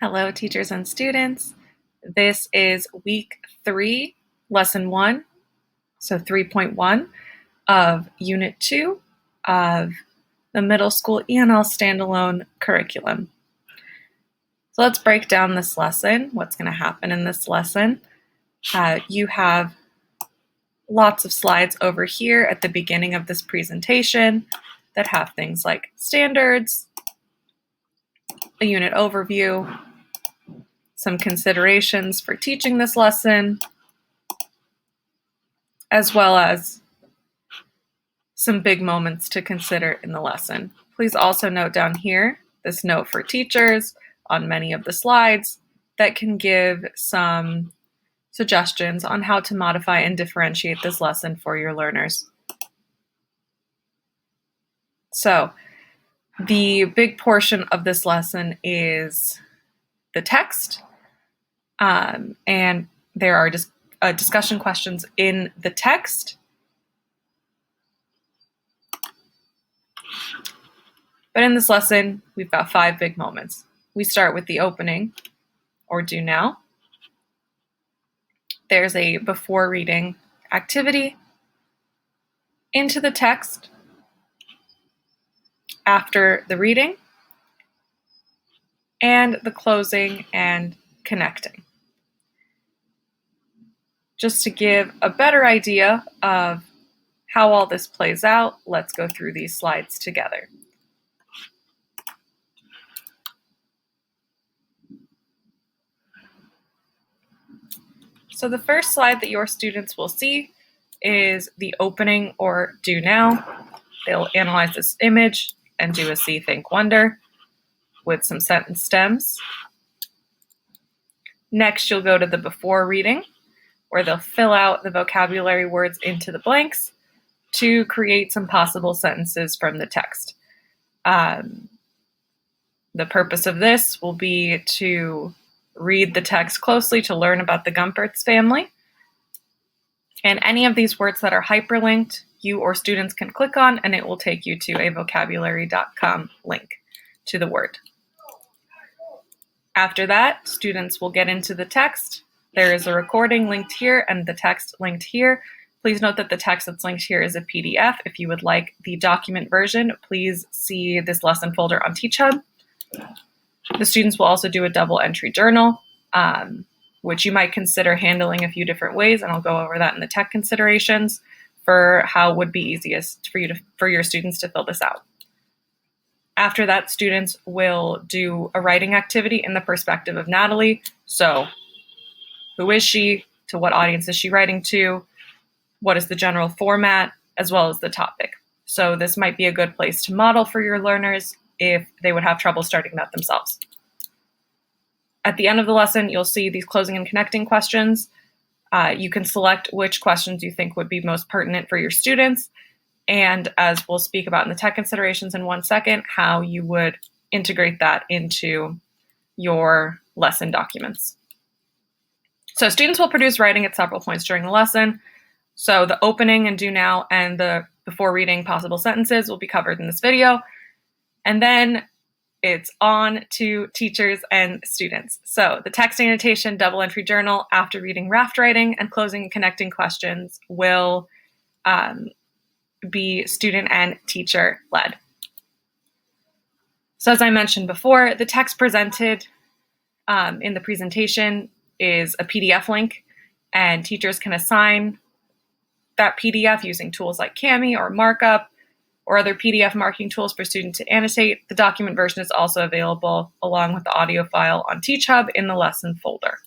Hello, teachers and students. This is week 3, lesson 1, so 3.1 of unit 2 of the middle school ENL Standalone curriculum. So let's break down this lesson, what's going to happen in this lesson. You have lots of slides over here at the beginning of this presentation that have things like standards, a unit overview, some considerations for teaching this lesson, as well as some big moments to consider in the lesson. Please also note down here this note for teachers on many of the slides that can give some suggestions on how to modify and differentiate this lesson for your learners. So, the big portion of this lesson is the text, and there are discussion questions in the text. But in this lesson, we've got 5 big moments. We start with the opening, or do now. There's a before reading activity, into the text, after the reading, and the closing and connecting. Just to give a better idea of how all this plays out, let's go through these slides together. So the first slide that your students will see is the opening or do now. They'll analyze this image and do a see, think, wonder with some sentence stems. Next, you'll go to the before reading, where they'll fill out the vocabulary words into the blanks to create some possible sentences from the text. The purpose of this will be to read the text closely to learn about the Gumpertz family. And any of these words that are hyperlinked, you or students can click on, and it will take you to a vocabulary.com link to the word. After that, students will get into the text. There is a recording linked here and the text linked here. Please note that the text that's linked here is a PDF. If you would like the document version, please see this lesson folder on TeachHub. The students will also do a double entry journal, which you might consider handling a few different ways, and I'll go over that in the tech considerations for how would be easiest for your students to fill this out. After that, students will do a writing activity in the perspective of Natalie. So, who is she? To what audience is she writing to? What is the general format, as well as the topic? So this might be a good place to model for your learners if they would have trouble starting that themselves. At the end of the lesson, you'll see these closing and connecting questions. You can select which questions you think would be most pertinent for your students, and as we'll speak about in the tech considerations in 1 second, how you would integrate that into your lesson documents. So students will produce writing at several points during the lesson. So the opening and do now and the before reading possible sentences will be covered in this video. And then it's on to teachers and students. So the text annotation, double entry journal, after reading RAFT writing, and closing and connecting questions will be student and teacher led. So as I mentioned before, the text presented in the presentation is a PDF link, and teachers can assign that PDF using tools like Kami or Markup or other PDF marking tools for students to annotate. The document version is also available along with the audio file on TeachHub in the lesson folder.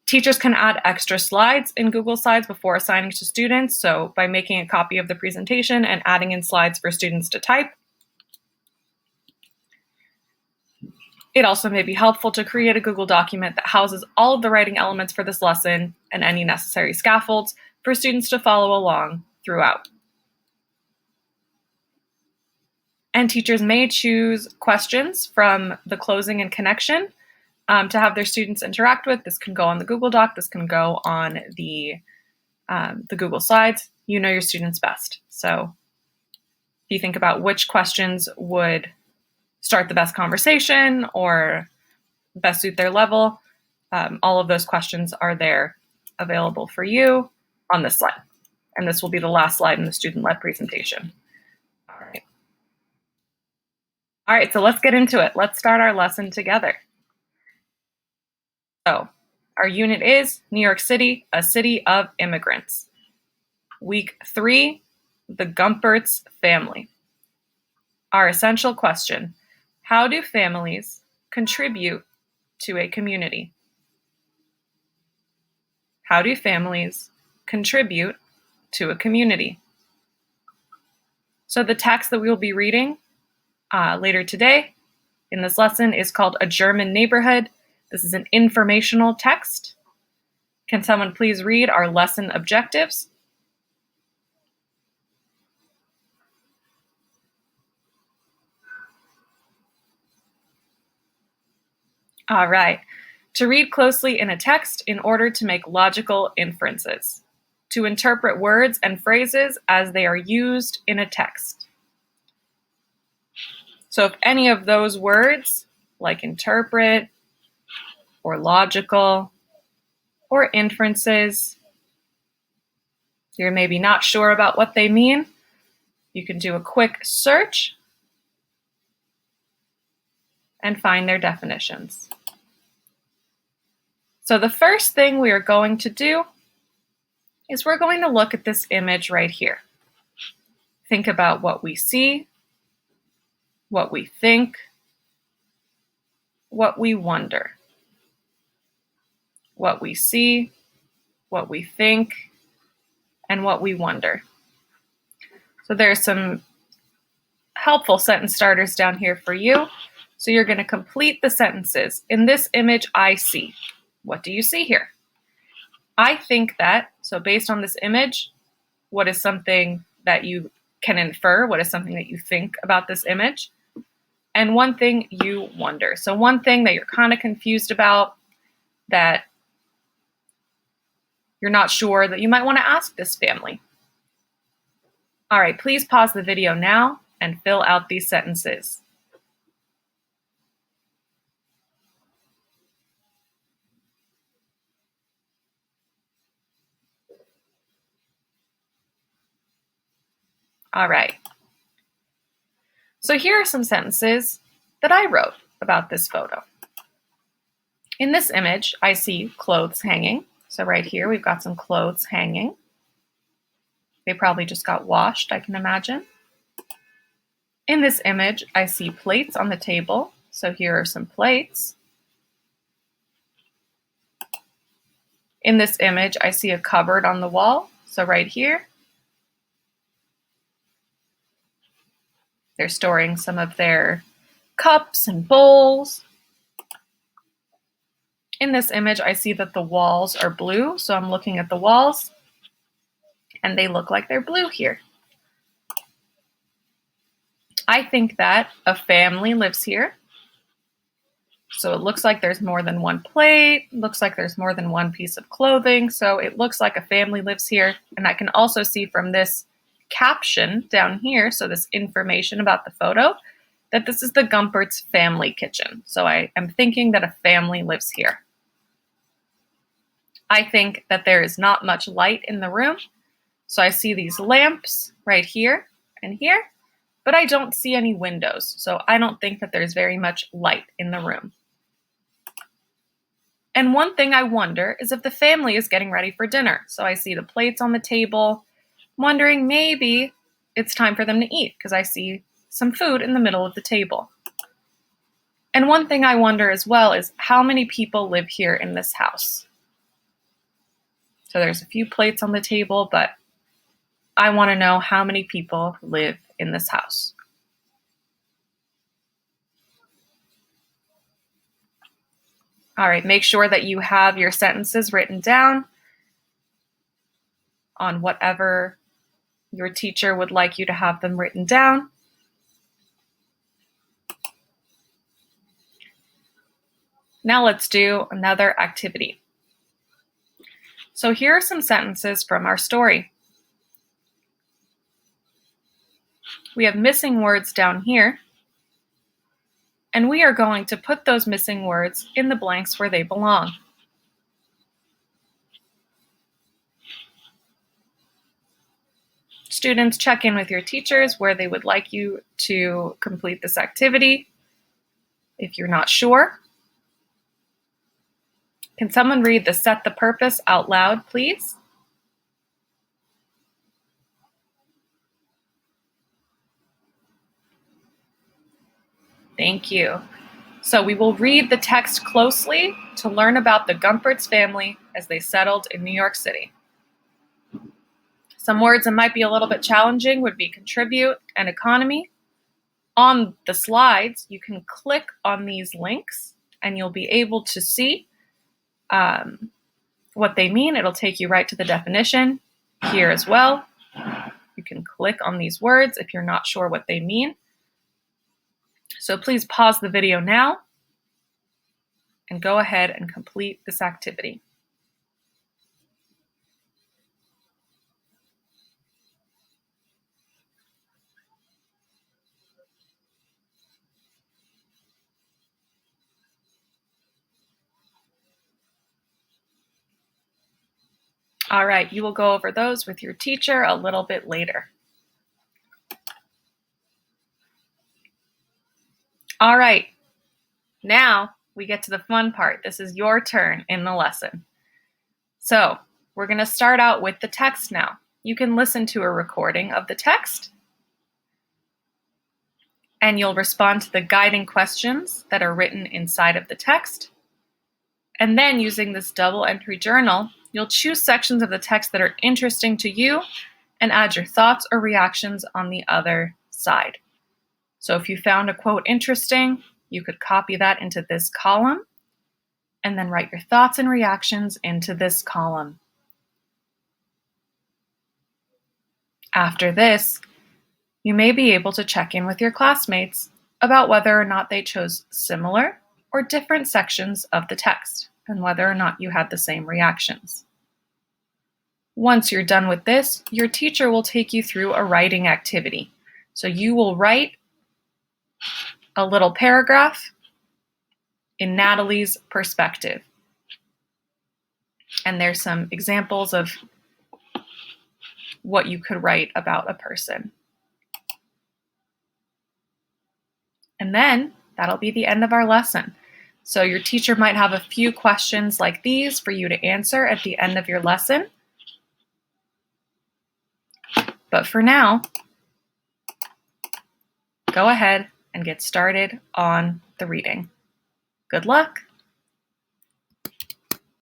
Teachers can add extra slides in Google Slides before assigning to students, so by making a copy of the presentation and adding in slides for students to type. It also may be helpful to create a Google document that houses all of the writing elements for this lesson and any necessary scaffolds for students to follow along throughout. And teachers may choose questions from the closing and connection to have their students interact with. This can go on the Google Doc. This can go on the Google Slides. You know your students best. So if you think about which questions would start the best conversation or best suit their level. All of those questions are there available for you on this slide. And this will be the last slide in the student-led presentation. All right, so let's get into it. Let's start our lesson together. So our unit is New York City, a city of immigrants. Week 3, the Gumpert's family. Our essential question: how do families contribute to a community? How do families contribute to a community? So the text that we will be reading later today in this lesson is called A German Neighborhood. This is an informational text. Can someone please read our lesson objectives? All right. To read closely in a text in order to make logical inferences. To interpret words and phrases as they are used in a text. So if any of those words, like interpret, or logical, or inferences, you're maybe not sure about what they mean, you can do a quick search and find their definitions. So the first thing we are going to do is we're going to look at this image right here. Think about what we see, what we think, what we wonder. What we see, what we think, and what we wonder. So there's some helpful sentence starters down here for you. So you're going to complete the sentences. In this image, I see. What do you see here? I think that, so based on this image, what is something that you can infer? What is something that you think about this image? And one thing you wonder. So one thing that you're kind of confused about, that you're not sure, that you might want to ask this family. All right, please pause the video now and fill out these sentences. All right. So here are some sentences that I wrote about this photo. In this image, I see clothes hanging. So right here, we've got some clothes hanging. They probably just got washed, I can imagine. In this image, I see plates on the table. So here are some plates. In this image, I see a cupboard on the wall. So right here, they're storing some of their cups and bowls. In this image, I see that the walls are blue. So I'm looking at the walls, and they look like they're blue here. I think that a family lives here. So it looks like there's more than one plate, looks like there's more than one piece of clothing. So it looks like a family lives here. And I can also see from this caption down here, so this information about the photo, that this is the Gumpert's family kitchen. So I am thinking that a family lives here. I think that there is not much light in the room. So I see these lamps right here and here, but I don't see any windows. So I don't think that there's very much light in the room. And one thing I wonder is if the family is getting ready for dinner. So I see the plates on the table, wondering maybe it's time for them to eat because I see some food in the middle of the table. And one thing I wonder as well is how many people live here in this house. So there's a few plates on the table, but I want to know how many people live in this house. All right, make sure that you have your sentences written down on whatever your teacher would like you to have them written down. Now let's do another activity. So here are some sentences from our story. We have missing words down here. and we are going to put those missing words in the blanks where they belong. Students, check in with your teachers where they would like you to complete this activity. If you're not sure, can someone read the set the purpose out loud, please? Thank you. So we will read the text closely to learn about the Gumpert's family as they settled in New York City. Some words that might be a little bit challenging would be contribute and economy. On the slides, you can click on these links and you'll be able to see what they mean. It'll take you right to the definition here as well. You can click on these words if you're not sure what they mean. So please pause the video now and go ahead and complete this activity. All right, you will go over those with your teacher a little bit later. All right, now we get to the fun part. This is your turn in the lesson. So we're going to start out with the text now. You can listen to a recording of the text, and you'll respond to the guiding questions that are written inside of the text. And then using this double entry journal, you'll choose sections of the text that are interesting to you and add your thoughts or reactions on the other side. So if you found a quote interesting, you could copy that into this column and then write your thoughts and reactions into this column. After this, you may be able to check in with your classmates about whether or not they chose similar or different sections of the text and whether or not you had the same reactions. Once you're done with this, your teacher will take you through a writing activity. So you will write a little paragraph in Natalie's perspective. And there's some examples of what you could write about a person. And then that'll be the end of our lesson. So your teacher might have a few questions like these for you to answer at the end of your lesson. But for now, go ahead and get started on the reading. Good luck.